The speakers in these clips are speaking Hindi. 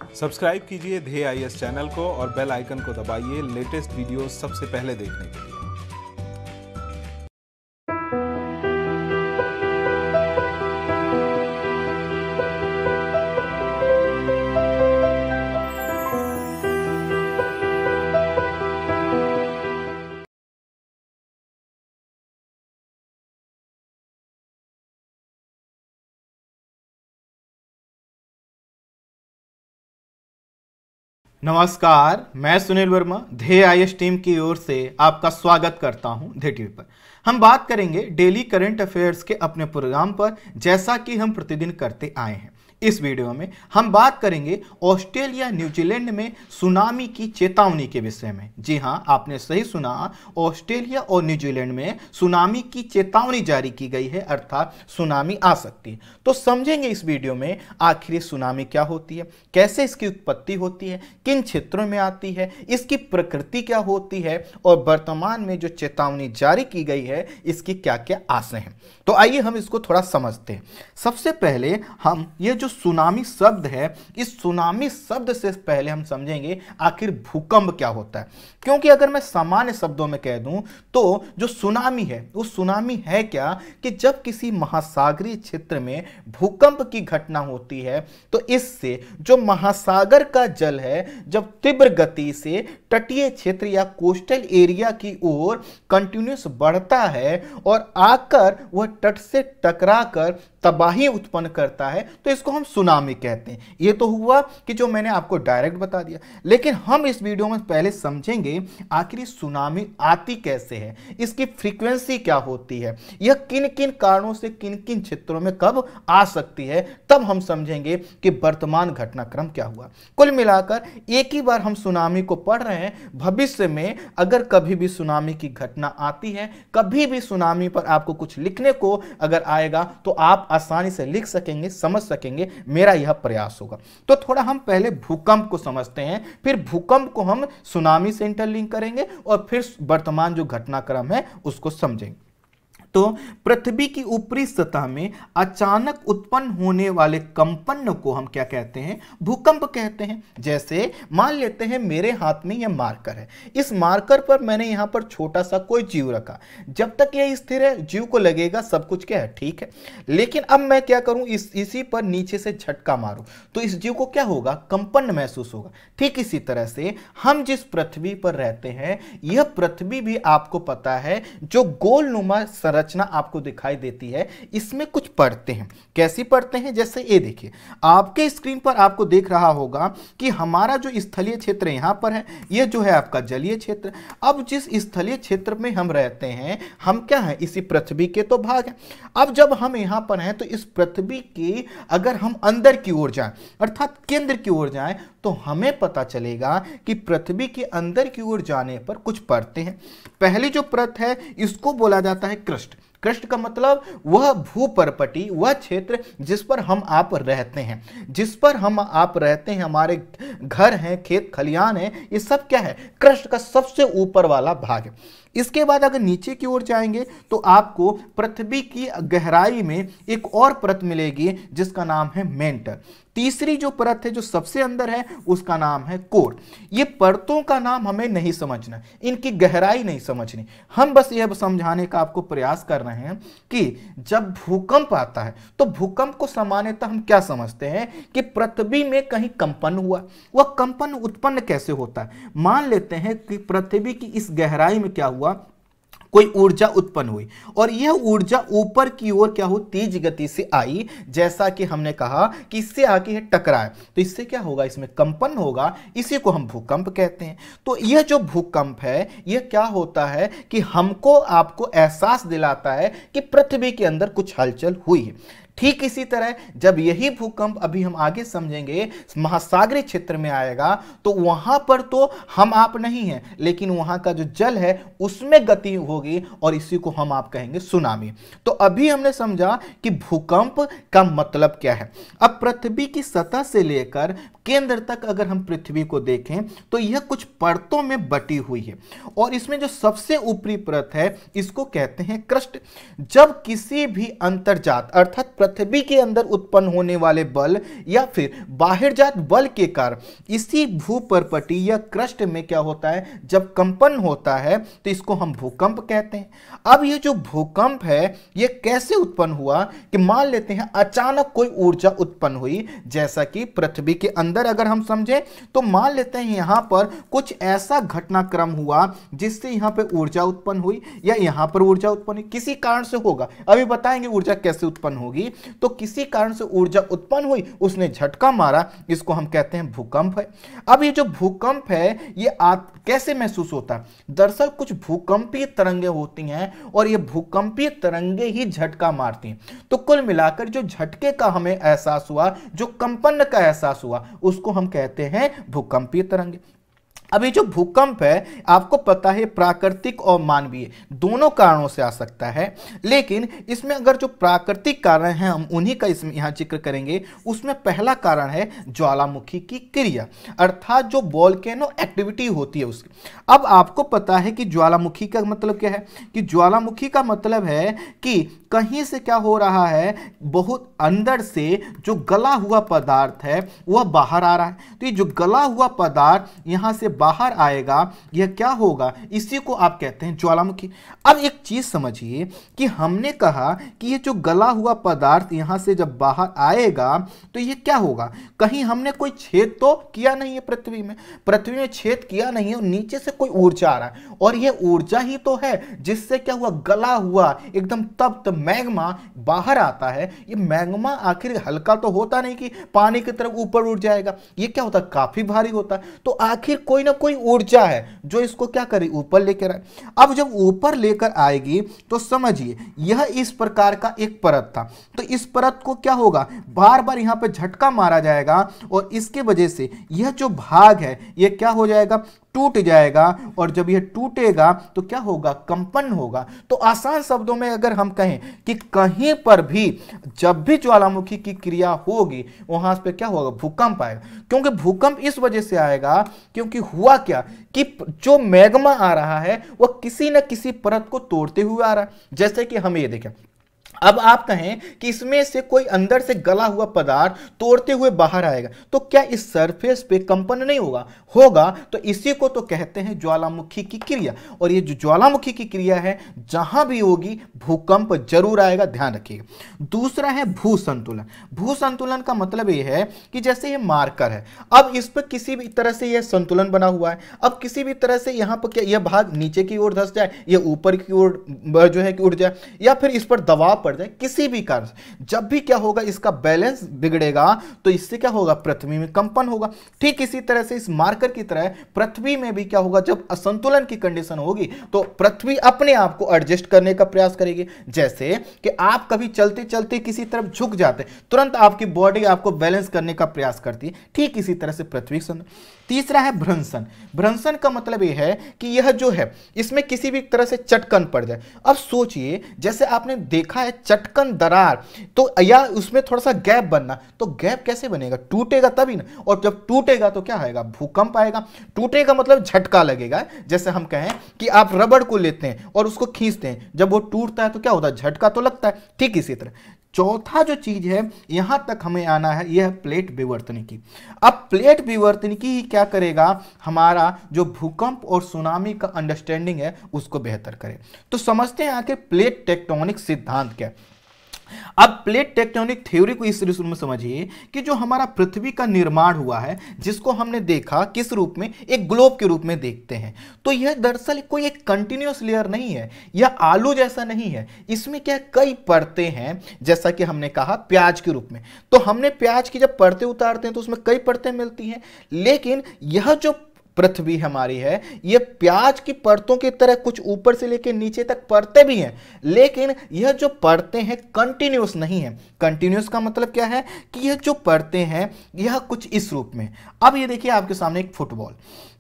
सब्सक्राइब कीजिए ध्येय आईएएस चैनल को और बेल आइकन को दबाइए लेटेस्ट वीडियो सबसे पहले देखने के लिए। नमस्कार, मैं सुनील वर्मा ध्येय आईएएस टीम की ओर से आपका स्वागत करता हूं ध्येय टीवी पर। हम बात करेंगे डेली करंट अफेयर्स के अपने प्रोग्राम पर, जैसा कि हम प्रतिदिन करते आए हैं। इस वीडियो में हम बात करेंगे ऑस्ट्रेलिया न्यूजीलैंड में सुनामी की चेतावनी के विषय में। जी हां, आपने सही सुना, ऑस्ट्रेलिया और न्यूजीलैंड में सुनामी की चेतावनी जारी की गई है, अर्थात सुनामी आ सकती है। तो समझेंगे इस वीडियो में आखिर सुनामी क्या होती है, कैसे इसकी उत्पत्ति होती है, किन क्षेत्रों में आती है, इसकी प्रकृति क्या होती है और वर्तमान में जो चेतावनी जारी की गई है इसकी क्या क्या आशय हैं। तो आइए हम इसको थोड़ा समझते हैं। सबसे पहले हम ये जो सुनामी शब्द है, इस सुनामी शब्द से पहले हम समझेंगे आखिर भूकंप क्या होता है। क्योंकि अगर मैं सामान्य शब्दों में कह दूं तो जो सुनामी है वो सुनामी है क्या, कि जब किसी महासागरीय क्षेत्र में भूकंप की घटना होती है तो इससे जो महासागर का जल है जब तीव्र गति से तटीय क्षेत्र या कोस्टल एरिया की ओर कंटिन्यूस बढ़ता है और आकर वह तट से टकराकर तबाही उत्पन्न करता है, तो इसको हम सुनामी कहते हैं। ये तो हुआ कि जो मैंने आपको डायरेक्ट बता दिया, लेकिन हम इस वीडियो में पहले समझेंगे आखिर सुनामी आती कैसे है, इसकी फ्रीक्वेंसी क्या होती है, यह किन किन कारणों से किन किन क्षेत्रों में कब आ सकती है। तब हम समझेंगे कि वर्तमान घटनाक्रम क्या हुआ। कुल मिलाकर एक ही बार हम सुनामी को पढ़ रहे हैं। भविष्य में अगर कभी भी सुनामी की घटना आती है, कभी भी सुनामी पर आपको कुछ लिखने को अगर आएगा तो आप आसानी से लिख सकेंगे, समझ सकेंगे। मेरा यह प्रयास होगा। तो थोड़ा हम पहले भूकंप को समझते हैं, फिर भूकंप को हम सुनामी से इंटरलिंक करेंगे और फिर वर्तमान जो घटनाक्रम है उसको समझेंगे। तो पृथ्वी की ऊपरी सतह में अचानक उत्पन्न होने वाले कंपन को हम क्या कहते हैं, भूकंप कहते हैं। जैसे मान लेते हैं मेरे हाथ में यह मार्कर है, इस मार्कर पर मैंने यहां पर छोटा सा कोई जीव रखा। जब तक यह स्थिर है जीव को लगेगा सब कुछ क्या है, ठीक है। लेकिन अब मैं क्या करूं, इसी पर नीचे से झटका मारूं तो इस जीव को क्या होगा, कंपन महसूस होगा। ठीक इसी तरह से हम जिस पृथ्वी पर रहते हैं, यह पृथ्वी भी आपको पता है जो गोलनुमा रचना आपको दिखाई देती है, इसमें कुछ परतें हैं। कैसी परतें हैं, जैसे ये देखिए आपके स्क्रीन पर आपको देख रहा होगा कि हमारा जो स्थलीय क्षेत्र यहां पर है, यह जो है आपका जलीय क्षेत्र। अब जिस स्थलीय क्षेत्र में हम रहते हैं, हम क्या है, इसी पृथ्वी के तो भाग हैं। अब जब हम यहां पर हैं तो इस पृथ्वी की अगर हम अंदर की ओर जाएं, अर्थात केंद्र की ओर जाएं, तो हमें पता चलेगा कि पृथ्वी के अंदर की ओर जाने पर कुछ परतें हैं। पहली जो परत है इसको बोला जाता है क्रस्ट। क्रस्ट का मतलब वह भूपर्पटी, वह क्षेत्र जिस पर हम आप रहते हैं, जिस पर हम आप रहते हैं, हमारे घर हैं, खेत खलियान हैं, ये सब क्या है, क्रस्ट का सबसे ऊपर वाला भाग है। इसके बाद अगर नीचे की ओर जाएंगे तो आपको पृथ्वी की गहराई में एक और परत मिलेगी जिसका नाम है मेंटर। तीसरी जो परत है जो सबसे अंदर है उसका नाम है कोर। ये परतों का नाम हमें नहीं समझना, इनकी गहराई नहीं समझनी, हम बस यह समझाने का आपको प्रयास कर रहे हैं कि जब भूकंप आता है तो भूकंप को सामान्यतः हम क्या समझते हैं कि पृथ्वी में कहीं कंपन हुआ। वह कंपन उत्पन्न कैसे होता है, मान लेते हैं कि पृथ्वी की इस गहराई में क्या हुआ, कोई ऊर्जा उत्पन्न हुई और यह ऊर्जा ऊपर की ओर क्या हो, तेज गति से आई। जैसा कि हमने कहा कि इससे आके टकराए तो इससे क्या होगा, इसमें कंपन होगा, इसी को हम भूकंप कहते हैं। तो यह जो भूकंप है यह क्या होता है कि हमको आपको एहसास दिलाता है कि पृथ्वी के अंदर कुछ हलचल हुई है। ठीक इसी तरह जब यही भूकंप अभी हम आगे समझेंगे महासागरीय क्षेत्र में आएगा तो वहां पर तो हम आप नहीं हैं, लेकिन वहां का जो जल है उसमें गति होगी और इसी को हम आप कहेंगे सुनामी। तो अभी हमने समझा कि भूकंप का मतलब क्या है। अब पृथ्वी की सतह से लेकर केंद्र तक अगर हम पृथ्वी को देखें तो यह कुछ परतों में बटी हुई है और इसमें जो सबसे ऊपरी परत है इसको कहते हैं क्रस्ट। जब किसी भी अंतर्जात अर्थात पृथ्वी के अंदर उत्पन्न होने वाले बल या फिर बाहिरजात बल के कारण इसी भूपर्पटी या क्रस्ट में क्या होता है, जब कंपन होता है तो इसको हम भूकंप कहते हैं। अब ये जो भूकंप है ये कैसे उत्पन्न हुआ कि मान लेते हैं अचानक कोई ऊर्जा उत्पन्न हुई, जैसा कि पृथ्वी के अंदर अगर हम समझें तो मान लेते हैं यहां पर कुछ ऐसा घटनाक्रम हुआ जिससे यहां पे ऊर्जा उत्पन्न हुई या यहां पर ऊर्जा उत्पन्न हुई, किसी कारण से होगा, अभी बताएंगे ऊर्जा कैसे उत्पन्न होगी। तो किसी कारण से ऊर्जा उत्पन्न हुई, उसने झटका मारा, इसको हम कहते हैं भूकंप है। अब ये जो भूकंप है ये कैसे महसूस होता है, दरअसल कुछ भूकंपीय तरंगे होती हैं और ये भूकंपीय तरंगे ही झटका मारती हैं। तो कुल मिलाकर जो झटके का हमें एहसास हुआ, जो कंपन का एहसास हुआ, उसको हम कहते हैं भूकंपीय तरंगे। अब ये जो भूकंप है आपको पता है प्राकृतिक और मानवीय दोनों कारणों से आ सकता है, लेकिन इसमें अगर जो प्राकृतिक कारण हैं हम उन्हीं का इसमें यहाँ जिक्र करेंगे। उसमें पहला कारण है ज्वालामुखी की क्रिया, अर्थात जो वोल्केनो एक्टिविटी होती है उसकी। अब आपको पता है कि ज्वालामुखी का मतलब क्या है, कि ज्वालामुखी का मतलब है कि कहीं से क्या हो रहा है, बहुत अंदर से जो गला हुआ पदार्थ है वह बाहर आ रहा है। तो ये जो गला हुआ पदार्थ यहां से बाहर आएगा, यह क्या होगा, इसी को आप कहते हैं ज्वालामुखी। अब एक चीज समझिए कि हमने कहा कि ये जो गला हुआ पदार्थ यहां से जब बाहर आएगा तो ये क्या होगा, कहीं हमने कोई छेद तो किया नहीं है पृथ्वी में छेद किया नहीं है और नीचे से कोई ऊर्जा आ रहा है और यह ऊर्जा ही तो है जिससे क्या हुआ, गला हुआ एकदम तप्त मैग्मा बाहर आता है। ये मैग्मा आखिर हल्का तो होता नहीं कि पानी की तरफ ऊपर उठ जाएगा, ये क्या होता है, काफी भारी होता है। तो आखिर कोई ना कोई ऊर्जा है जो इसको क्या करे, ऊपर लेकर आए। अब जब ऊपर लेकर आएगी तो समझिए यह इस प्रकार का एक परत था, तो इस परत को क्या होगा, बार बार यहां पे झटका मारा जाएगा और इसके वजह से यह जो भाग है यह क्या हो जाएगा, टूट जाएगा। और जब यह टूटेगा तो क्या होगा, कंपन होगा। तो आसान शब्दों में अगर हम कहें कि कहीं पर भी जब भी ज्वालामुखी की क्रिया होगी वहां पे क्या होगा, भूकंप आएगा। क्योंकि भूकंप इस वजह से आएगा क्योंकि हुआ क्या कि जो मैग्मा आ रहा है वह किसी न किसी परत को तोड़ते हुए आ रहा है। जैसे कि हम ये देखें, अब आप कहें कि इसमें से कोई अंदर से गला हुआ पदार्थ तोड़ते हुए बाहर आएगा तो क्या इस सरफेस पे कंपन नहीं होगा। तो इसी को तो कहते हैं ज्वालामुखी की क्रिया। और ये जो ज्वालामुखी की क्रिया है जहां भी होगी भूकंप जरूर आएगा, ध्यान रखिएगा। दूसरा है भूसंतुलन। भूसंतुलन का मतलब ये है कि जैसे ये मार्कर है, अब इस पर किसी भी तरह से यह संतुलन बना हुआ है, अब किसी भी तरह से यहां पर क्या यह भाग नीचे की ओर धंस जाए, यह ऊपर की ओर जो है कि उड़ जाए, या फिर इस पर दबाव पड़ जाए, किसी भी कारण से जब भी क्या होगा इसका बैलेंस बिगड़ेगा तो इससे क्या होगा, पृथ्वी में कंपन होगा। ठीक इसी तरह से इस मार्कर की तरह पृथ्वी में भी क्या होगा, जब असंतुलन की कंडीशन होगी तो पृथ्वी अपने आप को एडजस्ट करने का प्रयास करेगी। जैसे कि आप कभी चलते चलते किसी तरफ झुक जाते, तुरंत आपकी बॉडी आपको बैलेंस करने का प्रयास करती है, ठीक इसी तरह से पृथ्वी। तीसरा है भ्रंशन। भ्रंशन का मतलब यह है कि यह जो है इसमें किसी भी तरह से चटकन पड़ जाए। अब सोचिए जैसे आपने देखा है चटकन दरार, तो या उसमें थोड़ा सा गैप बनना, तो गैप कैसे बनेगा, टूटेगा तभी ना। और जब टूटेगा तो क्या आएगा, भूकंप आएगा। टूटेगा मतलब झटका लगेगा। जैसे हम कहें कि आप रबड़ को लेते हैं और उसको खींचते हैं, जब वो टूटता है तो क्या होता है, झटका तो लगता है। ठीक इसी तरह चौथा जो चीज है यहां तक हमें आना है, यह प्लेट विवर्तनिकी। अब प्लेट विवर्तनिकी ही क्या करेगा, हमारा जो भूकंप और सुनामी का अंडरस्टैंडिंग है उसको बेहतर करे। तो समझते हैं आखिर प्लेट टेक्टोनिक सिद्धांत क्या है। अब प्लेट टेक्टोनिक थ्योरी को इस रूप में समझिए कि जो हमारा पृथ्वी का निर्माण हुआ है, जिसको हमने देखा किस रूप में, एक ग्लोब के रूप में देखते हैं, तो यह दरअसल कोई एक कंटिन्यूअस लेयर नहीं है, यह आलू जैसा नहीं है। इसमें क्या कई परतें हैं, जैसा कि हमने कहा प्याज के रूप में। तो हमने प्याज की जब परतें उतारते हैं तो उसमें कई परतें मिलती हैं, लेकिन यह जो पृथ्वी हमारी है यह प्याज की परतों की तरह कुछ ऊपर से लेकर नीचे तक परतें भी हैं, लेकिन यह जो परतें हैं कंटिन्यूअस नहीं है। कंटिन्यूअस का मतलब क्या है कि यह जो परतें हैं यह कुछ इस रूप में। अब ये देखिए आपके सामने एक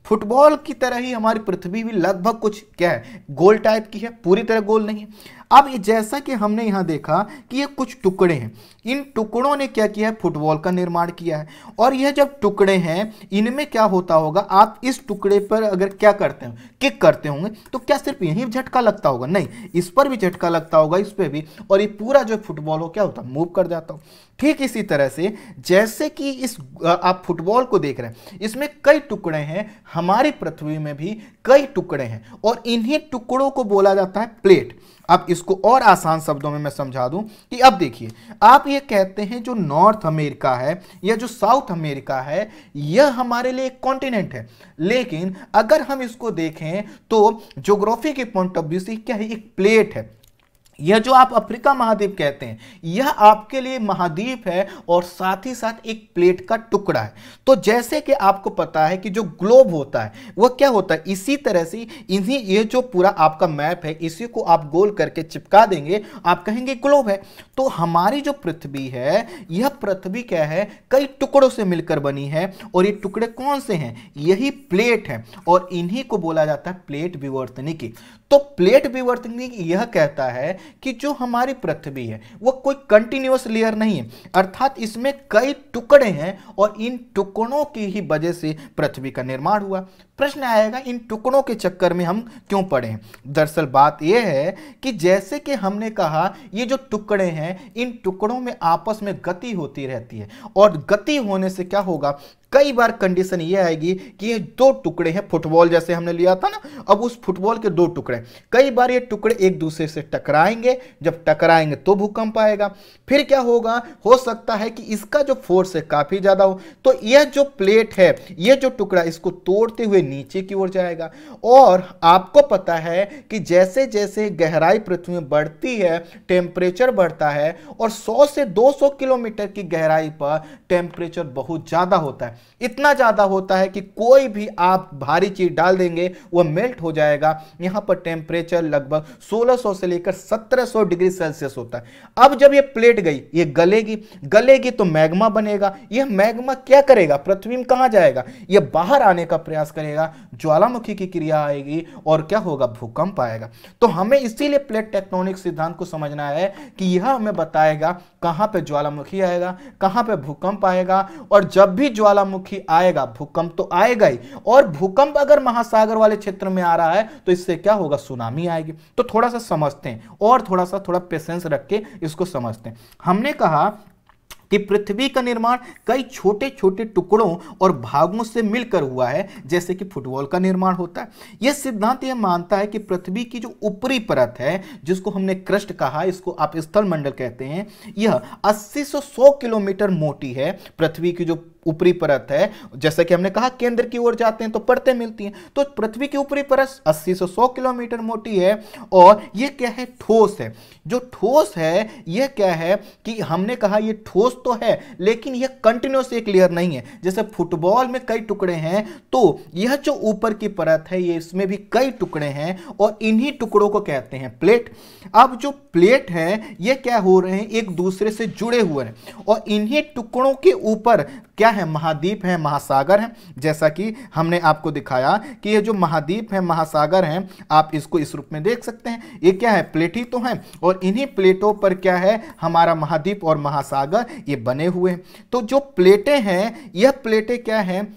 फुटबॉल की तरह ही हमारी पृथ्वी भी लगभग कुछ क्या है, गोल टाइप की है, पूरी तरह गोल नहीं है। अब जैसा कि हमने यहां देखा कि ये कुछ टुकड़े हैं, इन टुकड़ों ने क्या किया है, फुटबॉल का निर्माण किया है। और यह जब टुकड़े हैं, इनमें क्या होता होगा, आप इस टुकड़े पर अगर क्या करते हो, किक करते होंगे, तो क्या सिर्फ यही झटका लगता होगा? नहीं, इस पर भी झटका लगता होगा, इस पर भी, और ये पूरा जो फुटबॉल हो क्या होता, मूव कर जाता हो। ठीक इसी तरह से जैसे कि इस आप फुटबॉल को देख रहे हैं, इसमें कई टुकड़े हैं, हमारी पृथ्वी में भी कई टुकड़े हैं, और इन्हीं टुकड़ों को बोला जाता है प्लेट। अब इसको और आसान शब्दों में मैं समझा दूं कि अब देखिए, आप ये कहते हैं जो नॉर्थ अमेरिका है या जो साउथ अमेरिका है, यह हमारे लिए एक कॉन्टिनेंट है, लेकिन अगर हम इसको देखें तो ज्योग्राफी के पॉइंट ऑफ व्यू से क्या है, एक प्लेट है। यह जो आप अफ्रीका महाद्वीप कहते हैं, यह आपके लिए महाद्वीप है और साथ ही साथ एक प्लेट का टुकड़ा है। तो जैसे कि आपको पता है कि जो ग्लोब होता है वह क्या होता है, इसी तरह से इन्हीं ये जो पूरा आपका मैप है, इसी को आप गोल करके चिपका देंगे, आप कहेंगे ग्लोब है। तो हमारी जो पृथ्वी है, यह पृथ्वी क्या है, कई टुकड़ों से मिलकर बनी है, और ये टुकड़े कौन से हैं, यही प्लेट है, और इन्हीं को बोला जाता है प्लेट विवर्तनिकी। तो प्लेट विवर्तनिकी यह कहता है कि जो हमारी पृथ्वी है वो कोई कंटिन्यूअस लेयर नहीं है, अर्थात इसमें कई टुकड़े हैं, और इन टुकड़ों की ही वजह से पृथ्वी का निर्माण हुआ। प्रश्न आएगा, इन टुकड़ों के चक्कर में हम क्यों पड़े हैं? दरअसल बात यह है कि जैसे कि हमने कहा, ये जो टुकड़े हैं, इन टुकड़ों में आपस में गति होती रहती है, और गति होने से क्या होगा, कई बार कंडीशन ये आएगी कि ये दो टुकड़े हैं, फुटबॉल जैसे हमने लिया था ना, अब उस फुटबॉल के दो टुकड़े, कई बार ये टुकड़े एक दूसरे से टकराएंगे, जब टकराएंगे तो भूकंप आएगा। फिर क्या होगा, हो सकता है कि इसका जो फोर्स है काफी ज्यादा हो, तो यह जो प्लेट है, यह जो टुकड़ा, इसको तोड़ते हुए नीचे की ओर जाएगा। और आपको पता है कि जैसे जैसे गहराई पृथ्वी में बढ़ती है, टेम्परेचर बढ़ता है, और 100 से 200 किलोमीटर की गहराई पर टेम्परेचर बहुत ज्यादा होता है, इतना ज्यादा होता है कि कोई भी आप भारी चीज डाल देंगे वह मेल्ट हो जाएगा। यहां पर टेम्परेचर लगभग 1600 से लेकर 1700 डिग्री सेल्सियस होता है। अब जब ये प्लेट गई, ये गलेगी तो मैग्मा बनेगा। यह मैग्मा क्या करेगा, पृथ्वी में कहां जाएगा, यह बाहर आने का प्रयास करेगा, ज्वालामुखी की क्रिया आएगी, और क्या होगा, भूकंप आएगा। तो हमें इसीलिए प्लेट टेक्टोनिक सिद्धांत को समझना है कि यह हमें बताएगा कहां पे ज्वालामुखी आएगा, कहां पे भूकंप आएगा, और जब भी ज्वालामुखी आएगा भूकंप तो आएगा ही, और भूकंप अगर महासागर वाले क्षेत्र में आ रहा है तो इससे क्या होगा, सुनामी आएगी। तो थोड़ा सा समझते हैं, और थोड़ा पेशेंस रख के इसको समझते हैं। हमने कहा कि पृथ्वी का निर्माण कई छोटे छोटे टुकड़ों और भागों से मिलकर हुआ है, जैसे कि फुटबॉल का निर्माण होता है। यह सिद्धांत यह मानता है कि पृथ्वी की जो ऊपरी परत है, जिसको हमने क्रस्ट कहा, इसको आप स्थल मंडल कहते हैं, यह 80 से 100 किलोमीटर मोटी है। पृथ्वी की जो ऊपरी परत है, जैसा कि हमने कहा केंद्र की ओर जाते हैं तो परतें मिलती हैं, तो पृथ्वी की ऊपरी परत 80 से 100 किलोमीटर मोटी है, और यह क्या है, ठोस है। जो ठोस है, यह क्या है कि हमने कहा यह ठोस तो है, लेकिन यह कंटिन्यूअस एक लेयर नहीं है। जैसे फुटबॉल में कई टुकड़े हैं, तो यह जो ऊपर की परत है, ये इसमें भी कई टुकड़े हैं, और इन्हीं टुकड़ों को कहते हैं प्लेट। अब जो प्लेट है, ये क्या हो रहे हैं, एक दूसरे से जुड़े हुए हैं, और इन्हीं टुकड़ों के ऊपर क्या है, महाद्वीप है, महासागर है। जैसा कि हमने आपको दिखाया कि ये जो महाद्वीप है, महासागर है, आप इसको इस रूप में देख सकते हैं। ये क्या है, प्लेट ही तो है, और इन्हीं प्लेटों पर क्या है, हमारा महाद्वीप और महासागर ये बने हुए हैं। तो जो प्लेटें हैं, यह प्लेटें क्या हैं,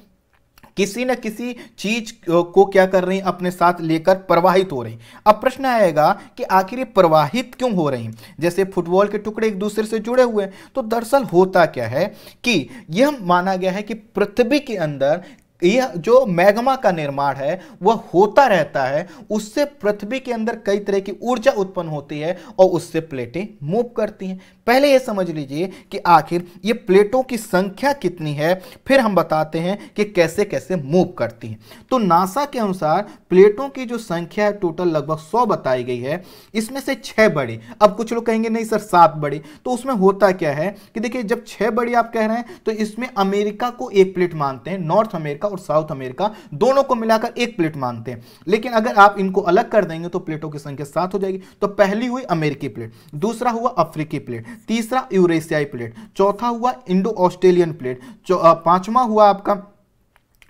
किसी न किसी चीज को क्या कर रही हैं, अपने साथ लेकर प्रवाहित हो रही। अब प्रश्न आएगा कि आखिर ये प्रवाहित क्यों हो रही हैं? जैसे फुटबॉल के टुकड़े एक दूसरे से जुड़े हुए हैं, तो दरअसल होता क्या है कि यह माना गया है कि पृथ्वी के अंदर यह जो मैग्मा का निर्माण है वह होता रहता है, उससे पृथ्वी के अंदर कई तरह की ऊर्जा उत्पन्न होती है, और उससे प्लेटें मूव करती हैं। पहले यह समझ लीजिए कि आखिर ये प्लेटों की संख्या कितनी है, फिर हम बताते हैं कि कैसे कैसे मूव करती हैं। तो नासा के अनुसार प्लेटों की जो संख्या है टोटल लगभग 100 बताई गई है, इसमें से 6 बड़ी। अब कुछ लोग कहेंगे नहीं सर 7 बड़ी, तो उसमें होता क्या है कि देखिए, जब 6 बड़ी आप कह रहे हैं तो इसमें अमेरिका को एक प्लेट मानते हैं, नॉर्थ अमेरिका और साउथ अमेरिका दोनों को मिलाकर एक प्लेट मानते हैं। लेकिन अगर आप इनको अलग कर देंगे तो प्लेटों की संख्या 7 हो जाएगी। तो पहली हुई अमेरिकी प्लेट, दूसरा हुआ अफ्रीकी प्लेट, तीसरा यूरेशियाई प्लेट, चौथा हुआ इंडो ऑस्ट्रेलियन प्लेट, पांचवा हुआ आपका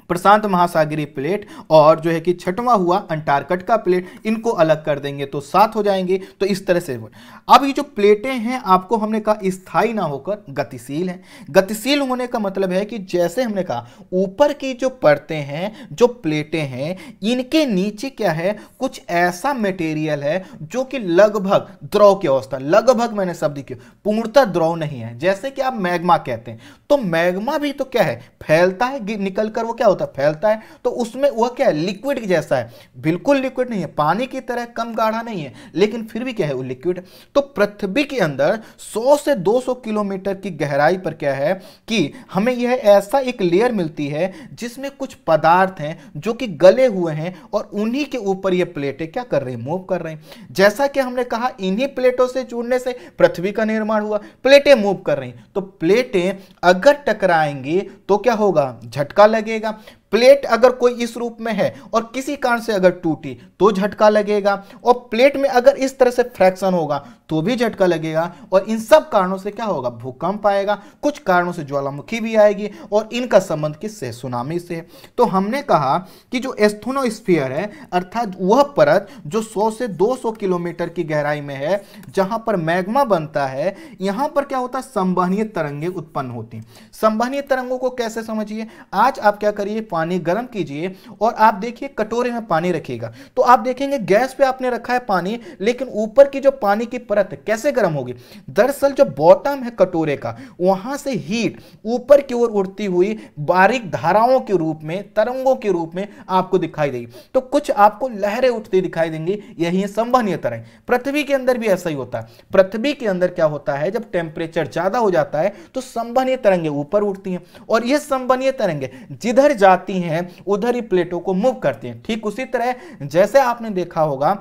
प्रशांत महासागरीय प्लेट और जो है कि छठवां हुआ अंटार्कटिका प्लेट, इनको अलग कर देंगे तो 7 हो जाएंगे। तो इस तरह से अब ये जो प्लेटें हैं आपको हमने कहा स्थायी ना होकर गतिशील हैं। गतिशील होने का मतलब है कि जैसे हमने कहा ऊपर की जो परतें हैं, जो प्लेटें हैं, इनके नीचे क्या है, कुछ ऐसा मटेरियल है जो कि लगभग द्रव की अवस्था, लगभग मैंने शब्द किया, पूर्णतः द्रव नहीं है। जैसे कि आप मैग्मा कहते हैं, तो मैग्मा भी तो क्या है, फैलता है, निकलकर वो क्या होता है, फैलता है। तो उसमें वह क्या है, लिक्विड जैसा है, बिल्कुल लिक्विड नहीं है, पानी की तरह कम गाढ़ा नहीं है, लेकिन फिर भी क्या है, वो लिक्विड। तो पृथ्वी के अंदर 100 से 200 किलोमीटर की गहराई पर क्या है कि हमें यह ऐसा एक लेयर मिलती है जिसमें कुछ पदार्थ हैं जो कि गले हुए हैं और उन्हीं के ऊपर ये प्लेटें क्या कर रही हैं, मूव कर रही हैं। जैसा कि हमने कहा इन्हीं प्लेटों से जुड़ने से पृथ्वी का निर्माण हुआ, प्लेटें मूव कर रही हैं। तो प्लेटें अगर टकराएंगी तो क्या होगा, झटका लगेगा। प्लेट अगर कोई इस रूप में है और किसी कारण से अगर टूटी तो झटका लगेगा, और प्लेट में अगर इस तरह से फ्रैक्शन होगा तो भी झटका लगेगा, और इन सब कारणों से क्या होगा, भूकंप आएगा, कुछ कारणों से ज्वालामुखी भी आएगी, और इनका संबंध किससे, सुनामी से। तो हमने कहा कि जो एस्थेनोस्फीयर है, अर्थात वह परत जो 100 से 200 किलोमीटर की गहराई में है, जहां पर मैग्मा बनता है, यहां पर क्या होता है, संवहनीय तरंगें उत्पन्न होती हैं। संवहनीय तरंगों को कैसे समझिए, आज आप क्या करिए, पानी गर्म कीजिए और आप देखिए कटोरे में पानी रखिएगा, तो आप देखेंगे गैस पे आपने रखा है पानी, लेकिन ऊपर की जो पानी की परत है कैसे गर्म होगी, दरअसल जो बॉटम है कटोरे का, वहां से हीट ऊपर की ओर उड़ती हुई बारीक धाराओं के रूप में, तरंगों के रूप में आपको दिखाई देगी। तो कुछ आपको लहरें उठती दिखाई देंगी, यही है संवहनीय तरंग। पृथ्वी के अंदर भी ऐसा ही होता है। पृथ्वी के अंदर क्या होता है, जब टेम्परेचर ज्यादा हो जाता है तो संवहनीय तरंगें ऊपर उठती हैं, और यह संवहनीय तरंगें जिधर जाती हैं उधर ही प्लेटों को मूव करती हैं। ठीक उसी तरह जैसे आपने देखा होगा,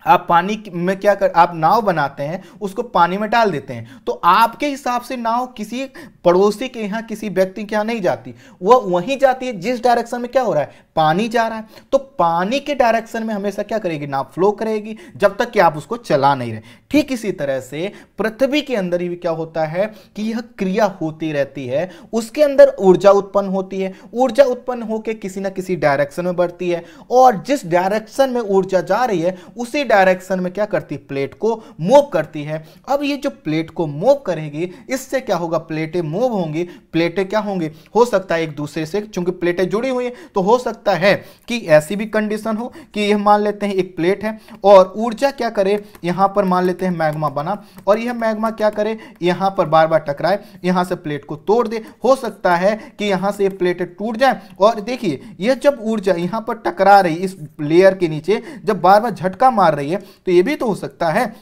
आप पानी में क्या कर, आप नाव बनाते हैं, उसको पानी में डाल देते हैं, तो आपके हिसाब से नाव किसी पड़ोसी के यहाँ, किसी व्यक्ति के यहाँ नहीं जाती, वह वहीं जाती है जिस डायरेक्शन में क्या हो रहा है, पानी जा रहा है। तो पानी के डायरेक्शन में हमेशा क्या करेगी, नाव फ्लो करेगी, जब तक कि आप उसको चला नहीं रहे। ठीक इसी तरह से पृथ्वी के अंदर भी क्या होता है कि यह क्रिया होती रहती है, उसके अंदर ऊर्जा उत्पन्न होती है, ऊर्जा उत्पन्न होकर किसी ना किसी डायरेक्शन में बढ़ती है, और जिस डायरेक्शन में ऊर्जा जा रही है उसी डायरेक्शन में क्या करती है, प्लेट को मूव करती है। अब ये जो प्लेट को मूव करेगी, इससे क्या होगा, प्लेटें मूव होंगी, प्लेटें क्या होंगी, हो सकता है एक दूसरे से, चूंकि प्लेटें जुड़ी हुई हैं तो हो सकता है कि ऐसी भी कंडीशन हो कि यह मान लेते हैं एक प्लेट है और ऊर्जा क्या करे, यहां पर मान लेते हैं मैग्मा बना, और यह मैग्मा क्या करे, यहां पर बार बार टकराए, यहां से प्लेट को तोड़ दे। हो सकता है कि यहां से ये प्लेटें टूट जाए, और देखिए यह जब ऊर्जा यहां पर टकरा रही, इस लेयर के नीचे जब बार बार झटका मार रही है, तो यह भी तो हो सकता है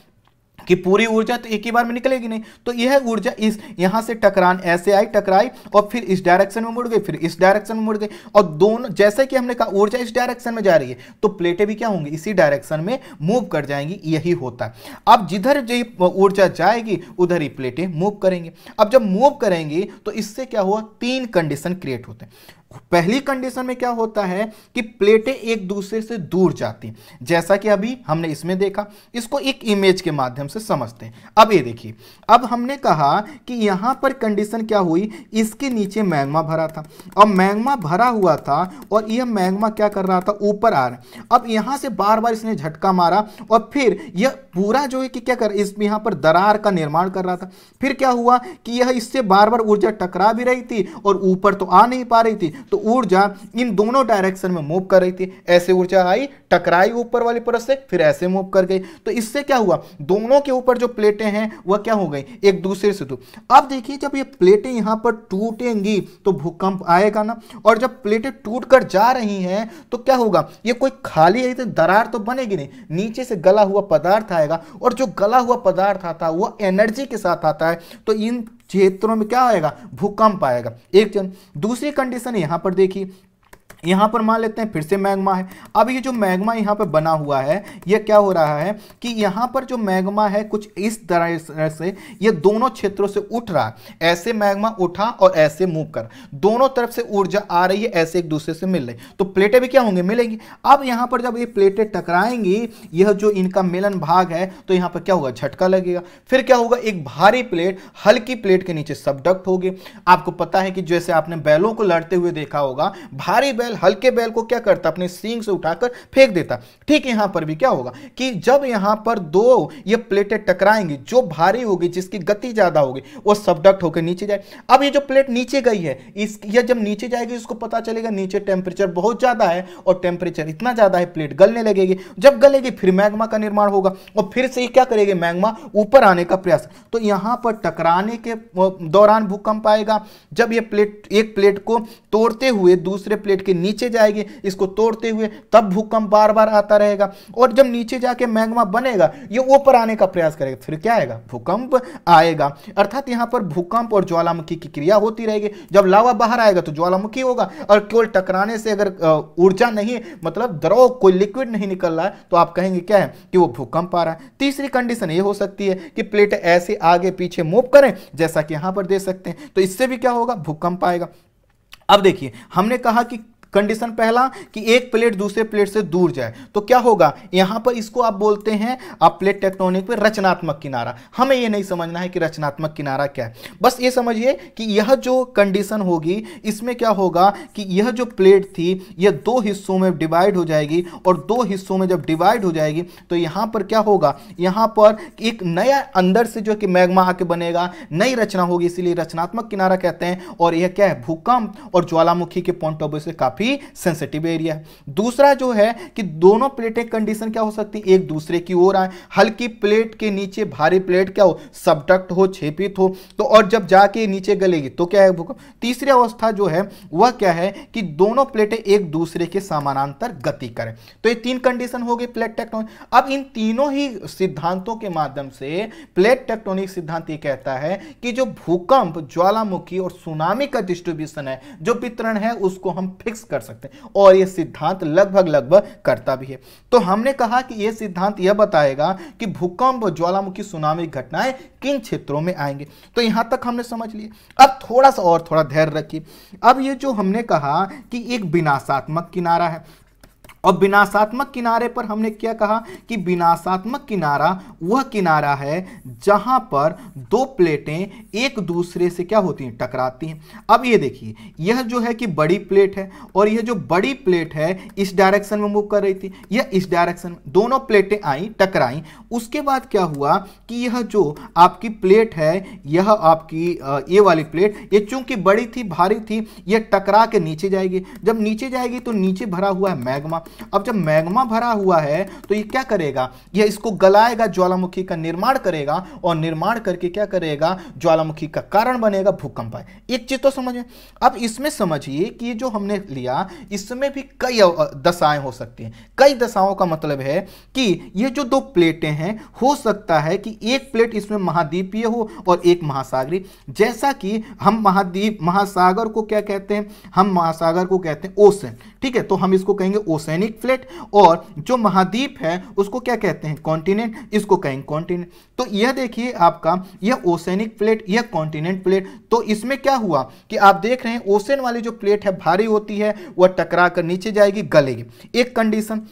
कि पूरी ऊर्जा तो एक ही बार में निकलेगी नहीं, तो यह ऊर्जा इस यहां से टकरान ऐसे आई, टकराई और फिर इस डायरेक्शन में मुड़ गई, फिर इस डायरेक्शन में मुड़ गई, और दोनों, जैसे कि हमने कहा ऊर्जा इस डायरेक्शन में जा रही है तो प्लेटें भी क्या होंगी, इसी डायरेक्शन में मूव कर जाएंगी। यही होता है। अब जिधर जो ऊर्जा जाएगी उधर ही प्लेटें मूव करेंगी। अब जब मूव करेंगी तो इससे क्या हुआ, 3 कंडीशन क्रिएट होते हैं। पहली कंडीशन में क्या होता है कि प्लेटें एक दूसरे से दूर जाती हैं, जैसा कि अभी हमने इसमें देखा। इसको एक इमेज के माध्यम से समझते हैं। अब ये देखिए, अब हमने कहा कि यहां पर कंडीशन क्या हुई, इसके नीचे मैग्मा भरा था, और मैग्मा भरा हुआ था और यह मैग्मा क्या कर रहा था, ऊपर आ रहा है। अब यहां से बार बार इसने झटका मारा और फिर यह पूरा जो है कि क्या कर, इस यहां पर दरार का निर्माण कर रहा था। फिर क्या हुआ कि यह इससे बार बार ऊर्जा टकरा भी रही थी और ऊपर तो आ नहीं पा रही थी, तो ऊर्जा इन दोनों डायरेक्शन में मूव कर रही थी। ऐसे ऊर्जा आई, टकराई ऊपर वाली परत से, फिर ऐसे मूव कर गई। तो इससे क्या हुआ, दोनों के ऊपर जो प्लेटें हैं वह क्या हो गई, एक दूसरे से दूर। अब देखिए जब ये प्लेटें यहां पर टूटेंगी तो भूकंप आएगा ना, और जब प्लेटें टूटकर जा रही हैं तो क्या होगा, ये कोई खाली है तो दरार तो बनेगी नहीं, नीचे से गला हुआ पदार्थ आएगा, और जो गला हुआ पदार्थ आता है वह एनर्जी के साथ आता है, तो इन क्षेत्रों में क्या आएगा, भूकंप आएगा। एक दूसरी कंडीशन यहां पर देखिए, यहां पर मान लेते हैं फिर से मैग्मा है। अब ये जो मैग्मा यहां पर बना हुआ है, ये क्या हो रहा है कि यहां पर जो मैग्मा है कुछ इस तरह से ये दोनों क्षेत्रों से उठ रहा है। ऐसे मैग्मा उठा और ऐसे मूव कर, दोनों तरफ से ऊर्जा आ रही है, ऐसे एक दूसरे से मिल रही, तो प्लेटें भी क्या होंगी, मिलेंगी। अब यहां पर जब ये प्लेटें टकराएंगी, यह जो इनका मिलन भाग है, तो यहां पर क्या होगा, झटका लगेगा। फिर क्या होगा, एक भारी प्लेट हल्की प्लेट के नीचे सबडक्ट होगी। आपको पता है कि जैसे आपने बैलों को लड़ते हुए देखा होगा, भारी बैल हल्के बैल को क्या करता, अपने सींग से उठाकर फेंक देता। ठीक यहां पर भी क्या होगा कि जब यहां पर दो ये प्लेटें टकराएंगी, जो भारी होगी, जिसकी गति ज्यादा होगी, वो सबडक्ट होकर नीचे जाए। अब ये जो प्लेट नीचे गई है, यह जब नीचे जाएगी, इसको पता चलेगा नीचे टेम्परेचर बहुत ज्यादा है, और टेम्परेचर इतना ज्यादा है, प्लेट गलने लगेगी। जब गलेगी फिर मैग्मा का निर्माण होगा, और फिर से क्या करेगी, मैग्मा ऊपर आने का प्रयास। तो यहां पर टकराने के दौरान भूकंप आएगा। जब ये प्लेट एक प्लेट को तोड़ते हुए दूसरे प्लेट के नीचे जाएगी, इसको तोड़ते हुए, तब भूकंप बार बार आता रहेगा। और जब नीचे जाके मैग्मा बनेगा, ये ऊपर आने का प्रयास करेगा, फिर क्या आएगा, भूकंप आएगा। अर्थात यहां पर भूकंप और ज्वालामुखी की क्रिया होती रहेगी। जब लावा बाहर आएगा तो ज्वालामुखी होगा, और केवल टकराने से अगर ऊर्जा नहीं, मतलब द्रव कोई लिक्विड नहीं निकल रहा है, तो आप कहेंगे क्या है कि वो भूकंप आ रहा है। तीसरी कंडीशन ये हो सकती है कि प्लेट ऐसे आगे पीछे मूव करें, जैसा कि यहां पर दे सकते हैं, तो इससे भी क्या होगा, भूकंप आएगा। अब देखिए, हमने कहा कि कंडीशन पहला कि एक प्लेट दूसरे प्लेट से दूर जाए, तो क्या होगा, यहां पर इसको आप बोलते हैं, आप प्लेट टेक्टोनिक पे रचनात्मक किनारा। हमें यह नहीं समझना है कि रचनात्मक किनारा क्या है, बस ये समझिए कि यह जो कंडीशन होगी, इसमें क्या होगा कि यह जो प्लेट थी, यह दो हिस्सों में डिवाइड हो जाएगी, और दो हिस्सों में जब डिवाइड हो जाएगी, तो यहां पर क्या होगा, यहां पर एक नया अंदर से जो कि मैग्मा आके बनेगा, नई रचना होगी, इसीलिए रचनात्मक किनारा कहते हैं। और यह क्या है, भूकंप और ज्वालामुखी के पॉइंट ऑफ व्यू से काफी सेंसिटिव एरिया है। दूसरा जो है कि दोनों प्लेटें कंडीशन क्या हो सकती है, एक दूसरे की ओर आए, हल्की प्लेट के नीचे भारी प्लेट क्या हो, सबडक्ट हो, छेपित हो, तो और जब जाके नीचे गलेगी तो क्या है, भूकंप। तीसरी अवस्था जो है वह क्या है कि दोनों प्लेटें एक दूसरे के समानांतर गति करें। तो ये तीन कंडीशन हो गई प्लेट टेक्टोनिक। अब इन तीनों ही सिद्धांतों के माध्यम से प्लेट टेक्टोनिक सिद्धांत ये कहता है कि जो भूकंप, ज्वालामुखी और सुनामी का डिस्ट्रीब्यूशन है, जो वितरण है, उसको हम फिक्स कर सकते हैं, और यह सिद्धांत लगभग करता भी है। तो हमने कहा कि यह सिद्धांत यह बताएगा कि भूकंप, ज्वालामुखी, सुनामी घटनाएं किन क्षेत्रों में आएंगे। तो यहां तक हमने समझ लिया। अब थोड़ा सा और थोड़ा धैर्य रखिए। अब ये जो हमने कहा कि एक विनाशात्मक किनारा है, और विनाशात्मक किनारे पर हमने क्या कहा कि विनाशात्मक किनारा वह किनारा है जहां पर दो प्लेटें एक दूसरे से क्या होती हैं, टकराती हैं। अब ये देखिए, यह जो है कि बड़ी प्लेट है, और यह जो बड़ी प्लेट है इस डायरेक्शन में मूव कर रही थी, यह इस डायरेक्शन में, दोनों प्लेटें आई, टकराई। उसके बाद क्या हुआ कि यह जो आपकी प्लेट है, यह आपकी ये वाली प्लेट, ये चूंकि बड़ी थी, भारी थी, यह टकरा के नीचे जाएगी। जब नीचे जाएगी तो नीचे भरा हुआ है मैग्मा। अब जब मैग्मा भरा हुआ है तो ये क्या करेगा, ये इसको गलाएगा, ज्वालामुखी का निर्माण करेगा, और निर्माण करके क्या करेगा, ज्वालामुखी का कारण बनेगा, भूकंप आए। एक चीज तो समझे। अब इसमें समझिए कि ये जो हमने लिया, इसमें भी कई दशाएं हो सकती हैं। कई दशाओं का मतलब है कि ये जो दो प्लेटें हैं, हो सकता है कि एक प्लेट इसमें महाद्वीपीय हो और एक महासागरीय। जैसा कि हम महाद्वीप, महासागर को क्या कहते हैं, हम महासागर को कहते हैं ओशन, ठीक है, तो हम इसको कहेंगे ओशेनिक प्लेट, और जो महाद्वीप है उसको क्या कहते हैं, कॉन्टिनेंट, इसको कहेंगे कॉन्टिनेंट। तो यह देखिए आपका, यह ओशेनिक प्लेट, यह कॉन्टिनेंट प्लेट। तो इसमें क्या हुआ कि आप देख रहे हैं, ओशन वाली जो प्लेट है भारी होती है, वह टकरा कर नीचे जाएगी, गलेगी, एक कंडीशन।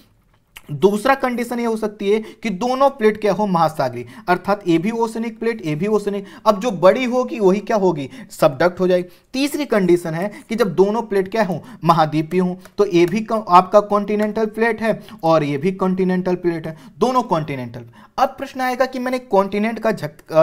दूसरा कंडीशन ये हो सकती है कि दोनों प्लेट क्या हो, महासागरीय, अर्थात ए भी ओशनिक प्लेट, ए भी ओशनिक। अब जो बड़ी होगी वही क्या होगी, सबडक्ट हो जाएगी। तीसरी कंडीशन है कि जब दोनों प्लेट क्या हो, महाद्वीपीय हो, तो ए भी आपका कॉन्टिनेंटल प्लेट है और ये भी कॉन्टिनेंटल प्लेट है, दोनों कॉन्टिनेंटल। अब प्रश्न आएगा कि मैंने कॉन्टिनेंट का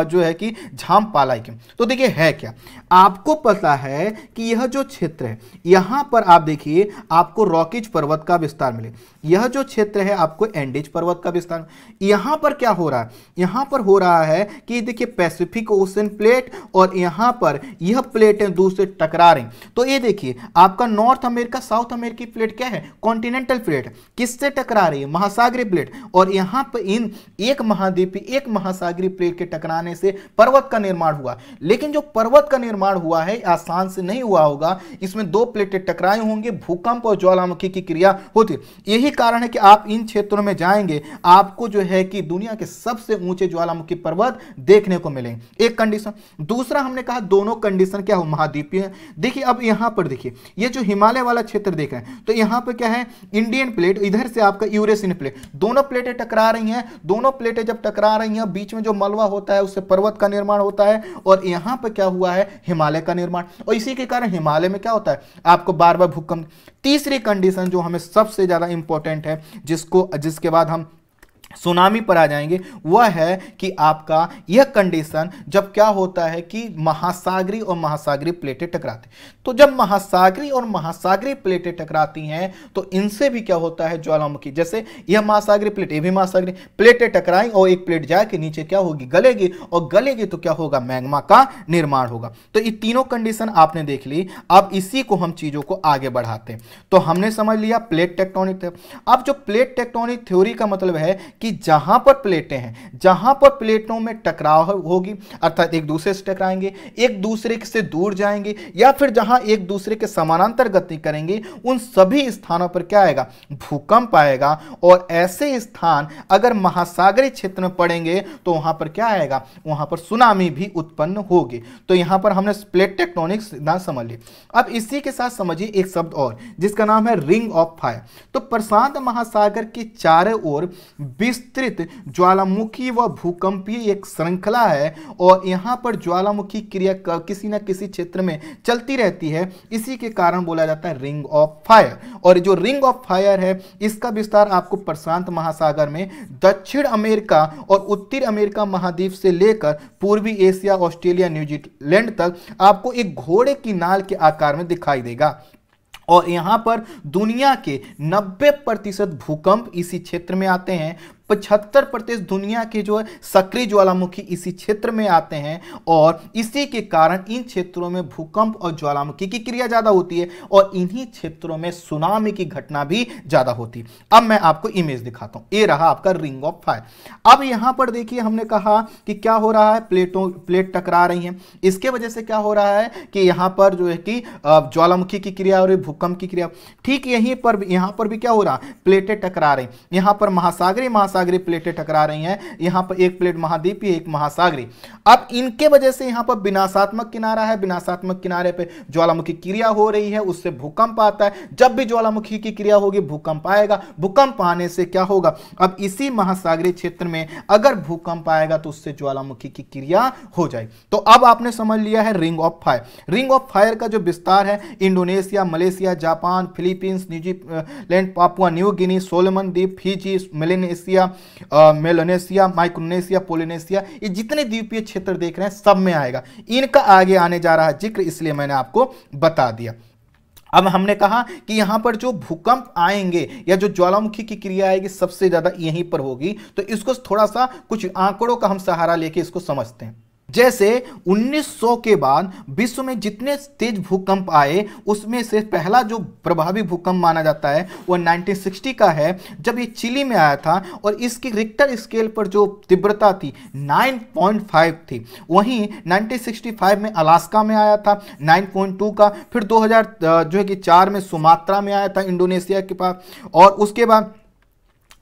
जो है कि झाम पाला क्यों। तो देखिए है क्या, आपको पता है कि यह जो क्षेत्र है, यहां पर आप देखिए आपको रॉकीज पर्वत का विस्तार मिले। यह जो क्षेत्र है आपको एंडीज पर्वत का विस्तार। यहां पर क्या हो रहा है, यहां पर हो रहा है कि देखिए पैसिफिक ओशन प्लेट, और यहां पर यह प्लेटें दूसरे से टकरा रही, तो ये देखिए आपका नॉर्थ अमेरिका साउथ अमेरिकी प्लेट क्या है, कॉन्टिनेंटल प्लेट। किससे टकरा रही है, महासागरीय प्लेट। और यहां पर इन एक महाद्वीपीय एक महासागरीय प्लेट के टकराने से पर्वत का निर्माण हुआ। लेकिन जो पर्वत का निर्माण हुआ है आसान से नहीं हुआ होगा, इसमें दो प्लेटें टकराए होंगे, भूकंप और ज्वालामुखी की क्रिया होती। यही कारण है कि आप इन क्षेत्रों में जाएंगे, आपको जो है कि दुनिया के सबसे ऊंचे ज्वालामुखी पर्वत देखने को मिलेंगे। एक कंडीशन। दूसरा हमने कहा दोनों कंडीशन क्या हो, महाद्वीपीय। देखिए अब यहां पर देखिए ये जो हिमालय वाला क्षेत्र देख रहे हैं, तो यहां पर क्या है, इंडियन प्लेट, इधर से आपका यूरेशियन प्लेट, दोनों प्लेटें टकरा रही हैं। दोनों प्लेटें जब टकरा रही हैं, बीच में जो मलबा होता है उससे पर्वत का निर्माण होता है, और यहां पर क्या हुआ है, हिमालय का निर्माण, और इसी के कारण हिमालय में क्या होता है, आपको बार बार भूकंप। तीसरी कंडीशन जो हमें सबसे ज्यादा इंपॉर्टेंट है, जिसके बाद हम सुनामी पर आ जाएंगे, वह है कि आपका यह कंडीशन जब क्या होता है कि महासागरीय और महासागरीय प्लेटें टकराती। तो जब महासागरीय और महासागरीय प्लेटें टकराती हैं तो इनसे भी क्या होता है, ज्वालामुखी। जैसे यह महासागरीय प्लेट, ये भी महासागरीय प्लेटें टकराई और एक प्लेट जाके नीचे क्या होगी, गलेगी, और गलेगी तो क्या होगा, मैग्मा का निर्माण होगा। तो ये तीनों कंडीशन आपने देख ली। अब इसी को हम चीजों को आगे बढ़ाते हैं। तो हमने समझ लिया प्लेट टेक्टोनिक। अब जो प्लेट टेक्टोनिक थ्योरी का मतलब है कि जहां पर प्लेटें हैं, जहां पर प्लेटों में टकराव होगी, अर्थात एक दूसरे से टकराएंगे, एक दूसरे से दूर जाएंगे, या फिर जहां एक दूसरे के समानांतर गति करेंगे, उन सभी स्थानों पर क्या आएगा, भूकंप आएगा। और ऐसे स्थान अगर महासागरीय क्षेत्र में पड़ेंगे तो वहां पर क्या आएगा, वहां पर सुनामी भी उत्पन्न होगी। तो यहां पर हमने प्लेट टेक्टोनिक सिद्धांत समझ लिया। अब इसी के साथ समझिए एक शब्द और, जिसका नाम है रिंग ऑफ फायर। तो प्रशांत महासागर के चारों ओर विस्तृत ज्वालामुखी व भूकंपीय एक श्रृंखला है, और यहां पर ज्वालामुखी क्रिया किसी न किसी क्षेत्र में चलती रहती है। इसी के कारण बोला जाता है रिंग ऑफ फायर। और जो रिंग ऑफ फायर है, इसका विस्तार आपको प्रशांत महासागर में दक्षिण अमेरिका और उत्तरी अमेरिका महाद्वीप से लेकर पूर्वी एशिया, ऑस्ट्रेलिया, न्यूजीलैंड तक आपको एक घोड़े की नाल के आकार में दिखाई देगा। और यहां पर दुनिया के 90% भूकंप इसी क्षेत्र में आते हैं। 75% दुनिया के जो है सक्रिय ज्वालामुखी इसी क्षेत्र में आते हैं, और इसी के कारण इन क्षेत्रों में भूकंप और ज्वालामुखी की क्रिया ज्यादा होती है, और इन्हीं क्षेत्रों में सुनामी की घटना भी ज्यादा होती है। अब मैं आपको इमेज दिखाता हूं। ये रहा आपका रिंग ऑफ फायर। अब यहां पर देखिए हमने कहा कि क्या हो रहा है, प्लेट टकरा रही है। इसके वजह से क्या हो रहा है कि यहां पर जो है कि ज्वालामुखी की क्रिया और भूकंप की क्रिया। ठीक यहीं पर यहां पर भी क्या हो रहा है, प्लेटें टकरा रही। यहां पर महासागरीय प्लेटें टकरा रही हैं। यहां पर एक प्लेट महाद्वीपीय, एक महासागरीय। अब इनके वजह से यहां पर विनाशात्मक किनारा है, विनाशात्मक किनारे पे ज्वालामुखी क्रिया हो रही है, उससे भूकंप आता है। जब भी ज्वालामुखी की क्रिया होगी भूकंप आएगा। भूकंप आने से क्या होगा, अब इसी महासागरीय क्षेत्र में अगर भूकंप आएगा तो उससे ज्वालामुखी की क्रिया हो जाएगी। तो अब आपने समझ लिया है ring of fire. Ring of fire का जो विस्तार है, Indonesia, Malaysia, Japan, Philippines, New Zealand, Papua New Guinea, Solomon द्वीप, फिजी, मेलानेशिया, माइक्रोनेशिया, पोलिनेशिया, ये जितने द्वीपीय क्षेत्र देख रहे हैं सब में आएगा। इनका आगे आने जा रहा है जिक्र, इसलिए मैंने आपको बता दिया। अब हमने कहा कि यहां पर जो भूकंप आएंगे या जो ज्वालामुखी की क्रिया आएगी सबसे ज्यादा यहीं पर होगी। तो इसको थोड़ा सा कुछ आंकड़ों का हम सहारा लेके इसको समझते हैं। जैसे 1900 के बाद विश्व में जितने तेज भूकंप आए, उसमें से पहला जो प्रभावी भूकंप माना जाता है वह 1960 का है, जब ये चिली में आया था, और इसकी रिक्टर स्केल पर जो तीव्रता थी 9.5 थी। वहीं 1965 में अलास्का में आया था 9.2 का। फिर 2004 में सुमात्रा में आया था, इंडोनेशिया के पास। और उसके बाद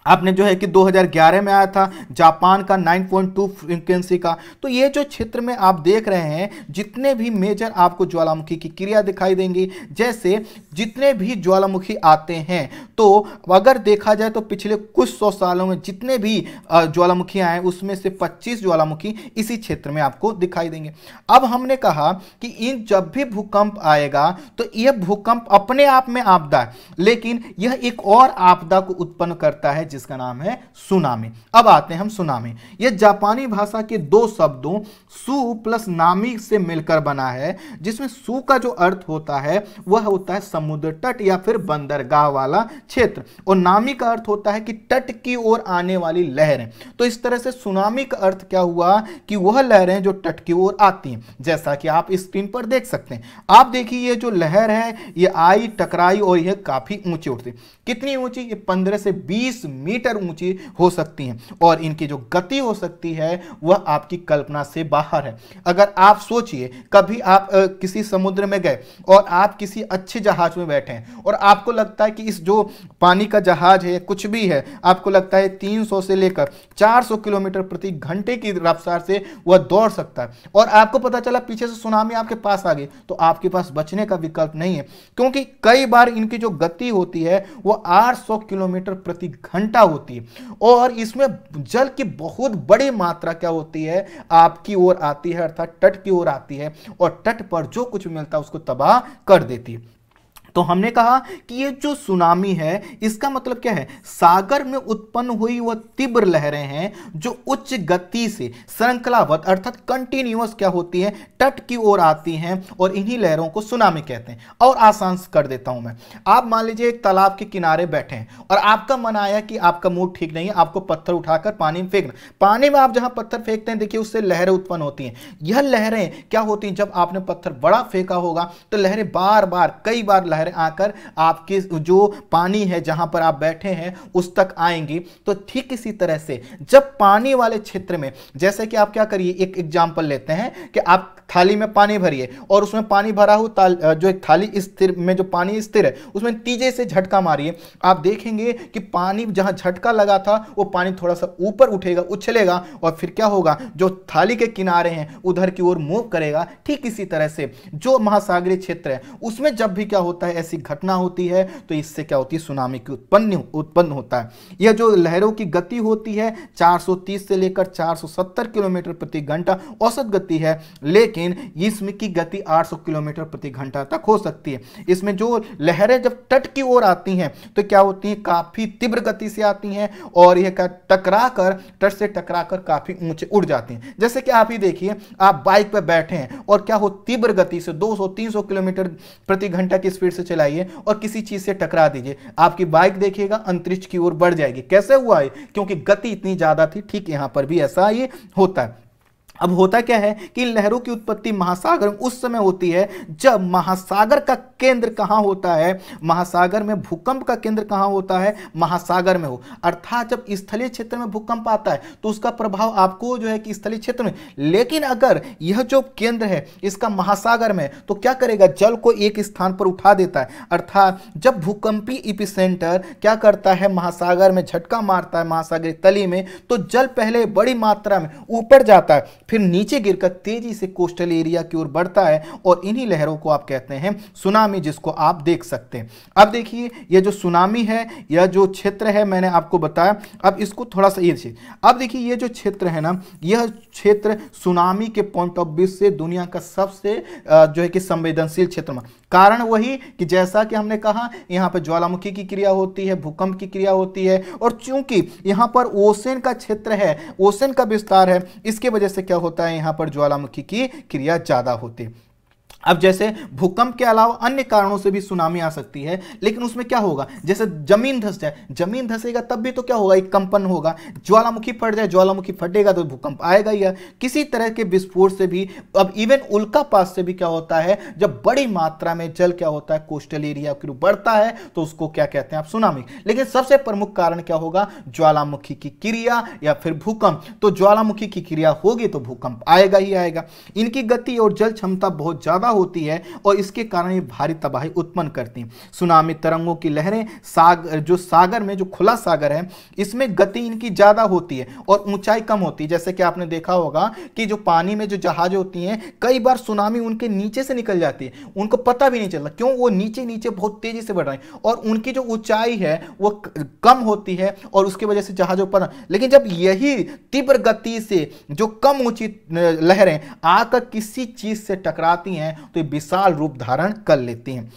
आपने जो है कि 2011 में आया था जापान का 9.2 फ्रीक्वेंसी का। तो ये जो क्षेत्र में आप देख रहे हैं, जितने भी मेजर आपको ज्वालामुखी की क्रिया दिखाई देंगी, जैसे जितने भी ज्वालामुखी आते हैं, तो अगर देखा जाए तो पिछले कुछ 100 सालों में जितने भी ज्वालामुखी आए उसमें से 25 ज्वालामुखी इसी क्षेत्र में आपको दिखाई देंगे। अब हमने कहा कि इन जब भी भूकंप आएगा तो यह भूकंप अपने आप में आपदा है, लेकिन यह एक और आपदा को उत्पन्न करता है जिसका नाम है सुनामी। अब आते हैं हम सुनामी। यह जापानी भाषा के दो शब्दों सु प्लस नामी से मिलकर बना है, जिसमें सु का जो अर्थ होता है वह होता है समुद्र तट या फिर बंदरगाह वाला क्षेत्र, और नामी का अर्थ होता है कि तट की ओर आने वाली लहरें। तो इस तरह से सुनामी का अर्थ क्या हुआ कि वह लहरें जो तट की ओर आती हैं, जैसा कि आप स्क्रीन पर देख सकते हैं। आप देखिए ये जो लहर है ये आई, टकराई और यह काफी ऊंची उठती। कितनी ऊंची? ये 15 से 20 मीटर ऊंची हो सकती हैं, और इनकी जो गति हो सकती है वह आपकी कल्पना से बाहर है। अगर आप सोचिए कभी आप किसी समुद्र में गए और आप किसी अच्छे जहाज में बैठे हैं और आपको लगता है कि इस जो पानी का जहाज है कुछ भी है, आपको लगता है 300 से लेकर 400 किलोमीटर प्रति घंटे की रफ्तार से वह दौड़ सकता है, और आपको पता चला पीछे से सुनामी आपके पास आ गई, तो आपके पास बचने का विकल्प नहीं है, क्योंकि कई बार इनकी जो गति होती है वो 800 किलोमीटर प्रति घंटा होती है, और इसमें जल की बहुत बड़ी मात्रा क्या होती है आपकी ओर आती है, अर्थात तट की ओर आती है, और तट पर जो कुछ मिलता है उसको तबाह कर देती है। तो हमने कहा कि ये जो सुनामी है इसका मतलब क्या है? सागर में उत्पन्न हुई वह तीव्र लहरें हैं जो उच्च गति से श्रृंखलाबद्ध अर्थात कंटिन्यूअस क्या होती हैं, तट की ओर आती हैं, और इन्हीं लहरों को सुनामी कहते हैं। और आसान कर देता हूं मैं, आप मान लीजिए एक तालाब के किनारे बैठे हैं और आपका मन आया कि आपका मूड ठीक नहीं है, आपको पत्थर उठाकर पानी में फेंकना। पानी में आप जहां पत्थर फेंकते हैं देखिए उससे लहरें उत्पन्न होती हैं। यह लहरें क्या होती हैं, जब आपने पत्थर बड़ा फेंका होगा तो लहरें बार बार कई बार लहरें आकर आपके जो पानी है जहां पर आप बैठे हैं उस तक आएंगी। तो ठीक इसी तरह से जब पानी वाले क्षेत्र में, जैसे कि आप क्या करिए, एक एग्जांपल लेते हैं कि आप थाली में पानी भरिए और उसमें पानी भरा हो जो एक थाली स्थिर में जो पानी स्थिर है उसमें तेजी से झटका मारिए, आप देखेंगे कि पानी जहां झटका लगा था वो पानी थोड़ा सा ऊपर उठेगा, उछलेगा, और फिर क्या होगा, जो थाली के किनारे हैं उधर की ओर मूव करेगा। ठीक इसी तरह से जो महासागरीय क्षेत्र है उसमें जब भी क्या होता है ऐसी घटना होती है तो इससे क्या होती है, सुनामी की उत्पन्न होता है। यह जो लहरों की गति होती है 430 से लेकर 470 किलोमीटर प्रति घंटा औसत गति है, लेकिन इसमें की गति 800 किलोमीटर प्रति घंटा तक हो सकती है। इसमें जो लहरें जब तट की ओर आती हैं तो क्या होती हैं, काफी तीव्र गति से आती हैं, और यह टकराकर तट से टकराकर काफी ऊंचे उड़ जाती हैं। जैसे कि आप ही देखिए, आप बाइक पर बैठे हैं और क्या हो, तीव्र गति से 200-300 किलोमीटर प्रति घंटा की स्पीड से चलाइए और किसी चीज से टकरा दीजिए, आपकी बाइक देखिएगा अंतरिक्ष की ओर बढ़ जाएगी। कैसे हुआ है? क्योंकि गति इतनी ज्यादा थी। ठीक यहां पर भी ऐसा ही होता है। अब होता क्या है कि लहरों की उत्पत्ति महासागर में उस समय होती है जब महासागर का केंद्र कहां होता है, महासागर में भूकंप का केंद्र कहां होता है, महासागर में हो। अर्थात जब स्थलीय क्षेत्र में भूकंप आता है तो उसका प्रभाव आपको जो है कि स्थलीय क्षेत्र में, लेकिन अगर यह जो केंद्र है इसका महासागर में, तो क्या करेगा, जल को एक स्थान पर उठा देता है। अर्थात जब भूकंपी एपिसेंटर क्या करता है, महासागर में झटका मारता है महासागरीय तली में, तो जल पहले बड़ी मात्रा में ऊपर जाता है, फिर नीचे गिरकर तेजी से कोस्टल एरिया की ओर बढ़ता है, और इन्हीं लहरों को आप कहते हैं सुनामी, जिसको आप देख सकते हैं। अब देखिए यह जो सुनामी है, यह जो क्षेत्र है मैंने आपको बताया, अब इसको थोड़ा सा ये, अब देखिए ये जो क्षेत्र है ना, यह क्षेत्र सुनामी के पॉइंट ऑफ व्यू से दुनिया का सबसे जो है कि संवेदनशील क्षेत्र में। कारण वही कि जैसा कि हमने कहा यहां पर ज्वालामुखी की क्रिया होती है, भूकंप की क्रिया होती है, और चूंकि यहां पर ओशन का क्षेत्र है, ओशन का विस्तार है, इसके वजह से क्या होता है, यहां पर ज्वालामुखी की क्रिया ज्यादा होती है। अब जैसे भूकंप के अलावा अन्य कारणों से भी सुनामी आ सकती है, लेकिन उसमें क्या होगा, जैसे जमीन धंस जाए, जमीन धंसेगा तब भी तो क्या होगा, एक कंपन होगा। ज्वालामुखी फट जाए, ज्वालामुखी फटेगा तो भूकंप आएगा ही। किसी तरह के विस्फोट से भी, अब इवन उल्कापात से भी क्या होता है, जब बड़ी मात्रा में जल क्या होता है कोस्टल एरिया की ओर बढ़ता है तो उसको क्या कहते हैं आप, सुनामी। लेकिन सबसे प्रमुख कारण क्या होगा, ज्वालामुखी की क्रिया या फिर भूकंप। तो ज्वालामुखी की क्रिया होगी तो भूकंप आएगा ही आएगा। इनकी गति और जल क्षमता बहुत ज्यादा होती है और इसके कारण ये भारी तबाही उत्पन्न करती हैं। सुनामी तरंगों की लहरें जो सागर में, जो खुला सागर है, इसमें गति इनकी ज्यादा होती है और ऊंचाई कम होती है। जैसे कि आपने देखा होगा कि जो पानी में जो जहाज होती हैं, कई बार सुनामी उनके नीचे से निकल जाती है, उनको पता भी नहीं चलता, क्यों, वो नीचे नीचे बहुत तेजी से बढ़ रहे हैं और उनकी जो ऊंचाई है वो कम होती है और उसकी वजह से जहाजों पर। लेकिन जब यही तीव्र गति से जो कम ऊंची लहरें आकर किसी चीज से टकराती हैं तो ये विशाल रूप धारण कर लेती हैं।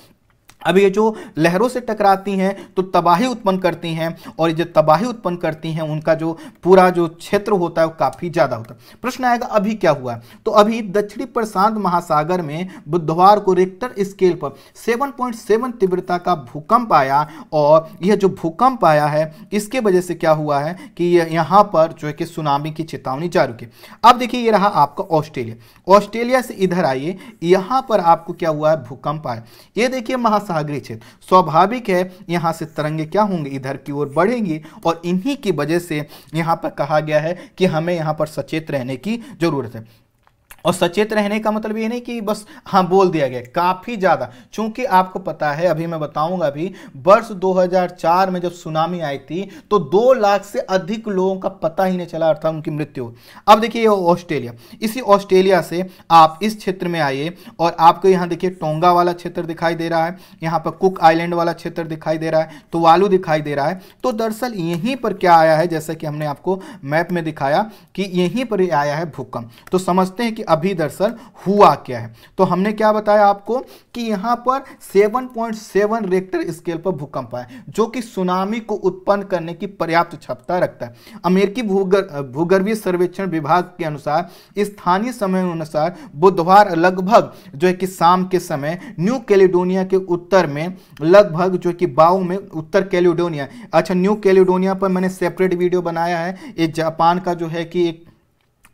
अब ये जो लहरों से टकराती हैं तो तबाही उत्पन्न करती हैं, और ये जो तबाही उत्पन्न करती हैं उनका जो पूरा जो क्षेत्र होता है वो काफ़ी ज़्यादा होता है। प्रश्न आएगा अभी क्या हुआ है, तो अभी दक्षिणी प्रशांत महासागर में बुधवार को रिक्टर स्केल पर 7.7 तीव्रता का भूकंप आया, और यह जो भूकंप आया है इसके वजह से क्या हुआ है कि यहाँ पर जो है कि सुनामी की चेतावनी जारी की। अब देखिए ये रहा आपका ऑस्ट्रेलिया, ऑस्ट्रेलिया से इधर आइए, यहाँ पर आपको क्या हुआ है, भूकंप आया। ये देखिए महासागरीय क्षेत्र, स्वाभाविक है यहाँ से तरंगे क्या होंगे, इधर की ओर बढ़ेंगी, और इन्हीं की वजह से यहाँ पर कहा गया है कि हमें यहाँ पर सचेत रहने की जरूरत है। और सचेत रहने का मतलब ये नहीं कि बस हाँ बोल दिया गया, काफ़ी ज़्यादा, चूंकि आपको पता है, अभी मैं बताऊंगा, अभी वर्ष 2004 में जब सुनामी आई थी तो 2 लाख से अधिक लोगों का पता ही नहीं चला, अर्थात उनकी मृत्यु। अब देखिए ऑस्ट्रेलिया, इसी ऑस्ट्रेलिया से आप इस क्षेत्र में आइए और आपको यहाँ देखिए टोंगा वाला क्षेत्र दिखाई दे रहा है, यहाँ पर कुक आइलैंड वाला क्षेत्र दिखाई दे रहा है, तुवालू दिखाई दे रहा है। तो दरअसल यहीं पर क्या आया है, जैसा कि हमने आपको मैप में दिखाया कि यहीं पर आया है भूकंप। तो समझते हैं कि अभी दरअसल हुआ क्या है। तो हमने क्या बताया आपको कि यहां पर 7.7 रिक्टर स्केल पर भूकंप आया, जो कि सुनामी को उत्पन्न करने की पर्याप्त क्षमता रखता है। अमेरिकी भूगर्भीय सर्वेक्षण विभाग के अनुसार स्थानीय समय अनुसार बुधवार लगभग जो है कि शाम के समय न्यू कैलिडोनिया के उत्तर में लगभग जो कि बाउ में, उत्तर कैलिडोनिया, अच्छा न्यू कैलिडोनिया पर मैंने सेपरेट वीडियो बनाया है, ये जापान का जो है कि एक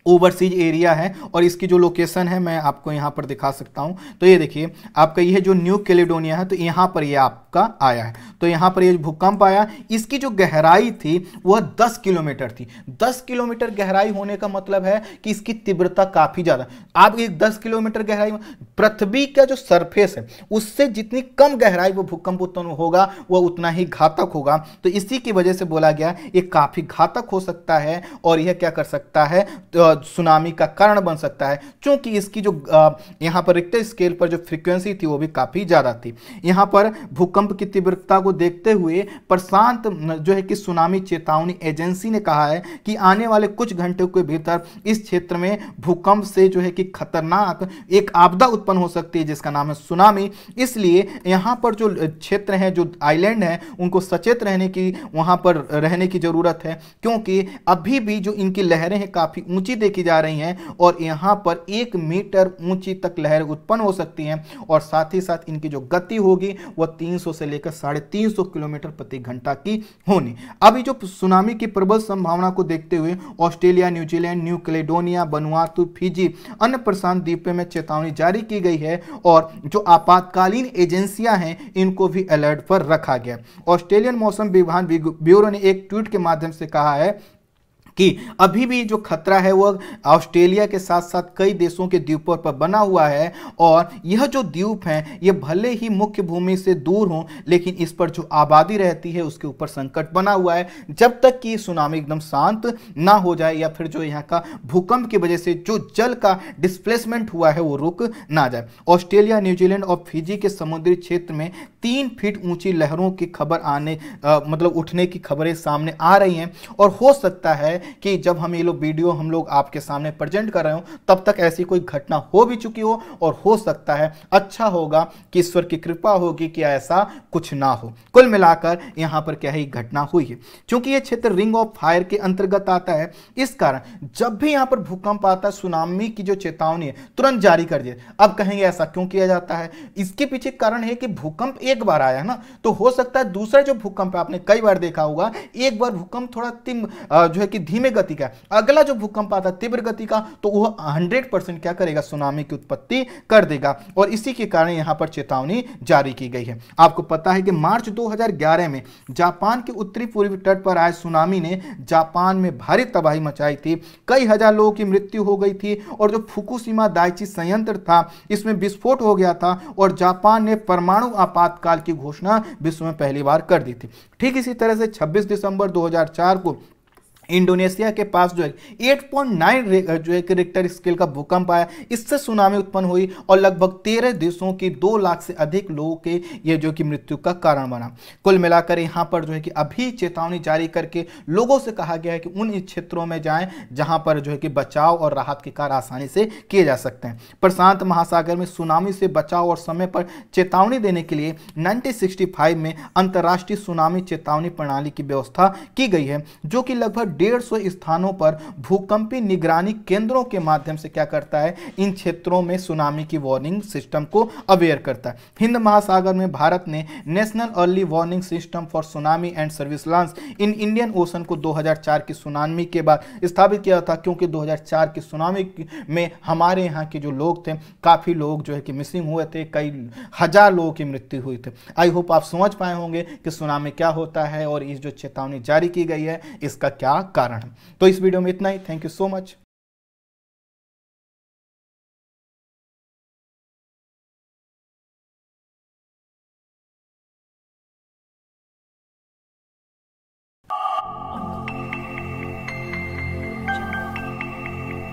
ओवरसीज एरिया है, और इसकी जो लोकेशन है मैं आपको यहाँ पर दिखा सकता हूँ। तो ये देखिए आपका ये जो न्यू कैलिडोनिया है, तो यहाँ पर ये आपका आया है, तो यहाँ पर ये भूकंप आया, इसकी जो गहराई थी वह 10 किलोमीटर थी। 10 किलोमीटर गहराई होने का मतलब है कि इसकी तीव्रता काफ़ी ज़्यादा। आप एक 10 किलोमीटर गहराई, पृथ्वी का जो सरफेस है उससे जितनी कम गहराई वो भूकंप उत्पन्न होगा वह उतना ही घातक होगा। तो इसी की वजह से बोला गया ये काफ़ी घातक हो सकता है, और यह क्या कर सकता है, सुनामी का कारण बन सकता है, क्योंकि इसकी जो यहाँ पर रिक्टर स्केल पर जो फ्रीक्वेंसी थी वो भी काफ़ी ज़्यादा थी। यहाँ पर भूकंप की तीव्रता को देखते हुए प्रशांत जो है कि सुनामी चेतावनी एजेंसी ने कहा है कि आने वाले कुछ घंटों के भीतर इस क्षेत्र में भूकंप से जो है कि खतरनाक एक आपदा उत्पन्न हो सकती है, जिसका नाम है सुनामी। इसलिए यहाँ पर जो क्षेत्र है, जो आइलैंड है, उनको सचेत रहने की, वहाँ पर रहने की ज़रूरत है, क्योंकि अभी भी जो इनकी लहरें हैं काफ़ी ऊंची देखी जा रही हैं, और यहाँ पर 1 मीटर ऊंची तक लहर उत्पन्न हो सकती हैं, और साथ ही साथ इनकी जो गति होगी वह 300 से लेकर 350 किलोमीटर प्रति घंटा की होनी। अभी जो सुनामी की प्रबल संभावना को देखते हुए Australia, New Zealand, new Caledonia, Vanuatu, Fiji, अन्य प्रशांत द्वीपों में चेतावनी जारी की गई है, और जो आपातकालीन एजेंसियां हैं इनको भी अलर्ट पर रखा गया। ऑस्ट्रेलियन मौसम विभाग ब्यूरो ने एक ट्वीट के माध्यम से कहा है कि अभी भी जो खतरा है वह ऑस्ट्रेलिया के साथ साथ कई देशों के द्वीपों पर बना हुआ है, और यह जो द्वीप हैं ये भले ही मुख्य भूमि से दूर हों, लेकिन इस पर जो आबादी रहती है उसके ऊपर संकट बना हुआ है, जब तक कि सुनामी एकदम शांत ना हो जाए, या फिर जो यहाँ का भूकंप की वजह से जो जल का डिस्प्लेसमेंट हुआ है वो रुक ना जाए। ऑस्ट्रेलिया, न्यूजीलैंड और फिजी के समुद्री क्षेत्र में 3 फीट ऊंची लहरों की खबर मतलब उठने की खबरें सामने आ रही हैं, और हो सकता है कि जब हम ये वीडियो हम लोग आपके सामने प्रेजेंट कर रहे हो तब तक ऐसी कोई घटना हो भी चुकी हो, और हो सकता है, अच्छा होगा कि ईश्वर की कृपा होगी कि ऐसा कुछ ना हो। कुल मिलाकर यहाँ पर क्या है, घटना हुई है। क्योंकि यह क्षेत्र रिंग ऑफ फायर के अंतर्गत आता है, इस कारण जब भी यहाँ पर भूकंप आता है सुनामी की जो चेतावनी है तुरंत जारी कर दिए। अब कहेंगे ऐसा क्यों किया जाता है, इसके पीछे कारण है कि भूकंप एक बार आया ना, तो हो सकता है दूसरा जो भूकंप है, आपने कई बार देखा होगा, एक बार भूकंप थोड़ा जो है कि धीमे गति का, अगला जो भूकंप आता है तीव्र गति का, तो वह 100% क्या करेगा, सुनामी की उत्पत्ति कर देगा, और इसी के कारण यहां पर चेतावनी जारी की गई है। आपको पता है कि मार्च 2011 में जापान के उत्तरी पूर्वी तट पर आए सुनामी ने जापान में भारी तबाही मचाई थी, कई हजार लोगों की मृत्यु हो गई थी, और जो फुकुशिमा दाइची संयंत्र था इसमें विस्फोट हो गया था, और जापान ने परमाणु आपातकाल की घोषणा विश्व में पहली बार कर दी थी। ठीक इसी तरह से 26 दिसंबर 2004 को इंडोनेशिया के पास जो है 8.9 जो है कि रिक्टर स्केल का भूकंप आया, इससे सुनामी उत्पन्न हुई और लगभग 13 देशों की 2 लाख से अधिक लोगों के ये जो कि मृत्यु का कारण बना। कुल मिलाकर यहाँ पर जो है कि अभी चेतावनी जारी करके लोगों से कहा गया है कि उन क्षेत्रों में जाएं जहां पर जो है कि बचाव और राहत के कार्य आसानी से किए जा सकते हैं। प्रशांत महासागर में सुनामी से बचाव और समय पर चेतावनी देने के लिए 1965 में अंतर्राष्ट्रीय सुनामी चेतावनी प्रणाली की व्यवस्था की गई है, जो कि लगभग 150 स्थानों पर भूकंपीय निगरानी केंद्रों के माध्यम से क्या करता है, इन क्षेत्रों में सुनामी की वार्निंग सिस्टम को अवेयर करता है। हिंद महासागर में भारत ने national early warning system for tsunami and surveillance in Indian ocean को 2004 की सुनामी के बाद स्थापित किया था, क्योंकि 2004 की सुनामी में हमारे यहाँ के जो लोग थे, काफी लोग जो है कि मिसिंग हुए थे, कई हजार लोगों की मृत्यु हुई थी। आई होप आप समझ पाए होंगे कि सुनामी क्या होता है और इस जो चेतावनी जारी की गई है इसका क्या कारण है। तो इस वीडियो में इतना ही। Thank you so much.